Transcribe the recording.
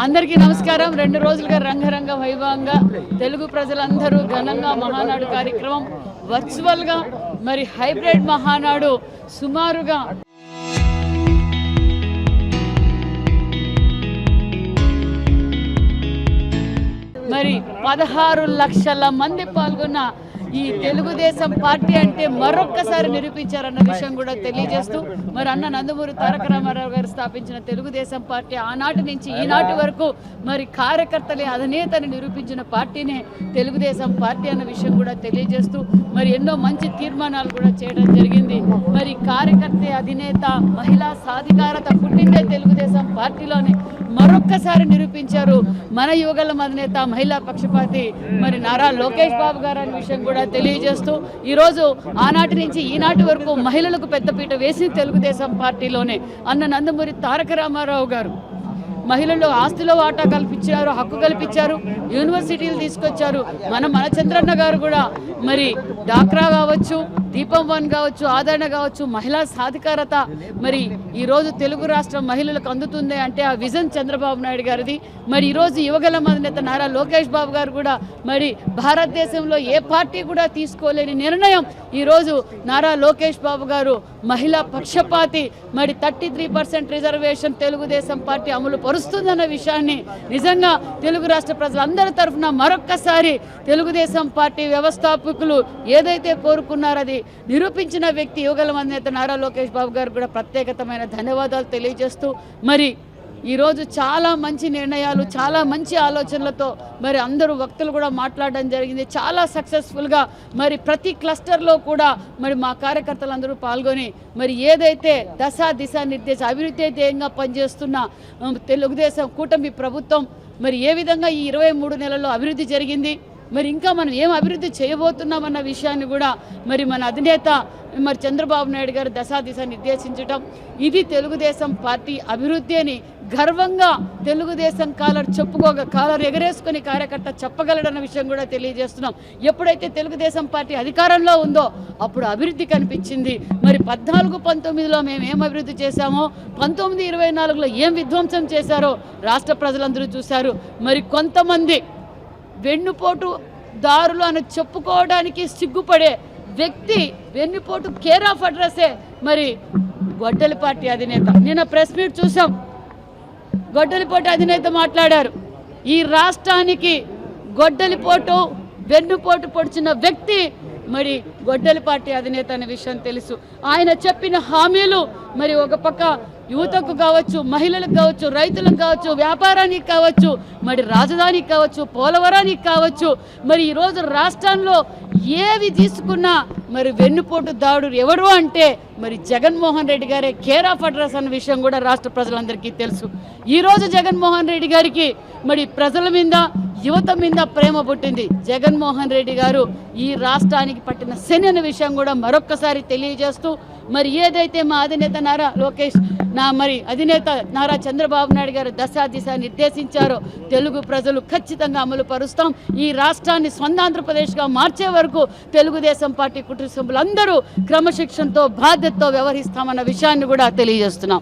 అందరికీ నమస్కారం. 2 రోజులుగా రంగరంగ వైభవంగా తెలుగు ప్రజలందరూ ఘనంగా మహానాడు కార్యక్రమం వర్చువల్గా మరి హైబ్రిడ్ మహానాడు సుమారుగా మరి 16 లక్షల మంది పాల్గొన్న ఈ తెలుగుదేశం పార్టీ అంటే మరొక్కసారి నిరూపించారన్న విషయం కూడా తెలియజేస్తూ మరి అన్న నందమూరి తారక రామారావు గారు స్థాపించిన తెలుగుదేశం పార్టీ ఆనాటి నుంచి ఈనాటి వరకు మరి కార్యకర్తలే అధినేతని నిరూపించిన పార్టీనే తెలుగుదేశం పార్టీ అన్న విషయం కూడా తెలియజేస్తూ మరి ఎన్నో మంచి తీర్మానాలు కూడా చేయడం జరిగింది. మరి కార్యకర్తే అధినేత మహిళా సాధికారత పుట్టిందే తెలుగుదేశం పార్టీలోనే మరొక్కసారి నిరూపించారు మన యువగళం అధినేత మహిళా పక్షపాతి మరి నారా లోకేష్ బాబు గారు అనే విషయం కూడా తెలియజేస్తూ ఈరోజు ఆనాటి నుంచి ఈనాటి వరకు మహిళలకు పెద్దపీట వేసి తెలుగుదేశం పార్టీలోనే అన్న నందమూరి తారక రామారావు గారు మహిళలు ఆస్తిలో వాటా కల్పించారు, హక్కు కల్పించారు, యూనివర్సిటీలు తీసుకొచ్చారు. మన చంద్రన్న గారు కూడా మరి డాక్రా కావచ్చు, దీపం 1 కావచ్చు, ఆదరణ కావచ్చు, మహిళా సాధికారత మరి ఈరోజు తెలుగు రాష్ట్రం మహిళలకు అందుతుంది అంటే ఆ విజన్ చంద్రబాబు నాయుడు గారిది. మరి ఈరోజు యువగళం అధినేత నారా లోకేష్ బాబు గారు కూడా మరి భారతదేశంలో ఏ పార్టీ కూడా తీసుకోలేని నిర్ణయం ఈరోజు నారా లోకేష్ బాబు గారు మహిళా పక్షపాతి మరి 33% రిజర్వేషన్ తెలుగుదేశం పార్టీ అమలు పరుస్తుందన్న విషయాన్ని నిజంగా తెలుగు రాష్ట్ర ప్రజలందరి తరఫున మరొక్కసారి తెలుగుదేశం పార్టీ వ్యవస్థాపకులు ఏదైతే కోరుకున్నారో అది నిరూపించిన వ్యక్తి యువగళం అధినేత నారా లోకేష్ బాబు గారు కూడా ప్రత్యేకమైన ధన్యవాదాలు తెలియజేస్తూ మరి ఈరోజు చాలా మంచి నిర్ణయాలు, చాలా మంచి ఆలోచనలతో మరి అందరూ వక్తలు కూడా మాట్లాడడం జరిగింది. చాలా సక్సెస్ఫుల్గా మరి ప్రతి క్లస్టర్లో కూడా మరి మా కార్యకర్తలందరూ పాల్గొని మరి ఏదైతే దిశ నిర్దేశ అభివృద్ధి ధ్యేయంగా పనిచేస్తున్న తెలుగుదేశం కూటమి ప్రభుత్వం మరి ఏ విధంగా ఈ 23 నెలల్లో అభివృద్ధి జరిగింది, మరి ఇంకా మనం ఏం అభివృద్ధి చేయబోతున్నామన్న విషయాన్ని కూడా మరి మన అధినేత మరి చంద్రబాబు నాయుడు గారు దిశ నిర్దేశించడం ఇది తెలుగుదేశం పార్టీ అభివృద్ధి అని గర్వంగా తెలుగుదేశం కాలర్ ఎగరేసుకుని కార్యకర్త చెప్పగలడన్న విషయం కూడా తెలియజేస్తున్నాం. ఎప్పుడైతే తెలుగుదేశం పార్టీ అధికారంలో ఉందో అప్పుడు అభివృద్ధి కనిపించింది. మరి 14-19లో మేము ఏం అభివృద్ధి చేశామో 19-24లో ఏం విధ్వంసం చేశారో రాష్ట్ర ప్రజలందరూ చూశారు. మరి కొంతమంది వెన్నుపోటు దారులు అని చెప్పుకోవడానికి సిగ్గుపడే వ్యక్తి వెన్నుపోటు కేర్ ఆఫ్ అడ్రస్సే మరి గొడ్డలిపాటి అధినేత. నిన్న ప్రెస్ మీట్ చూసాం, గొడ్డలిపోటు అధినేత మాట్లాడారు. ఈ రాష్ట్రానికి గొడ్డలిపోటు వెన్నుపోటు పొడిచిన వ్యక్తి మరి గొడ్డలిపాటి అధినేత అనే విషయం తెలుసు. ఆయన చెప్పిన హామీలు మరి ఒక పక్క యువతకు కావచ్చు, మహిళలకు కావచ్చు, రైతులకు కావచ్చు, వ్యాపారానికి కావచ్చు, మరి రాజధానికి కావచ్చు, పోలవరానికి కావచ్చు, మరి ఈరోజు రాష్ట్రంలో ఏవి తీసుకున్నా మరి వెన్నుపోటు దాడులు ఎవరు అంటే మరి జగన్మోహన్ రెడ్డి గారే కేర్ ఆఫ్ అడ్రస్ అన్న విషయం కూడా రాష్ట్ర ప్రజలందరికీ తెలుసు. ఈరోజు జగన్మోహన్ రెడ్డి గారికి మరి ప్రజల మీద, యువత మీద ప్రేమ పుట్టింది. జగన్మోహన్ రెడ్డి గారు ఈ రాష్ట్రానికి పట్టిన శని అనే విషయం కూడా మరొక్కసారి తెలియజేస్తూ మరి ఏదైతే మా అధినేత నారా లోకేష్ మరి అధినేత నారా చంద్రబాబు నాయుడు గారు దిశ నిర్దేశించారో తెలుగు ప్రజలు ఖచ్చితంగా అమలు పరుస్తాం. ఈ రాష్ట్రాన్ని స్వంతాంధ్రప్రదేశ్గా మార్చే వరకు తెలుగుదేశం పార్టీ కుటుంబ సభ్యులందరూ క్రమశిక్షణతో బాధ్యతతో వ్యవహరిస్తామన్న విషయాన్ని కూడా తెలియజేస్తున్నాం.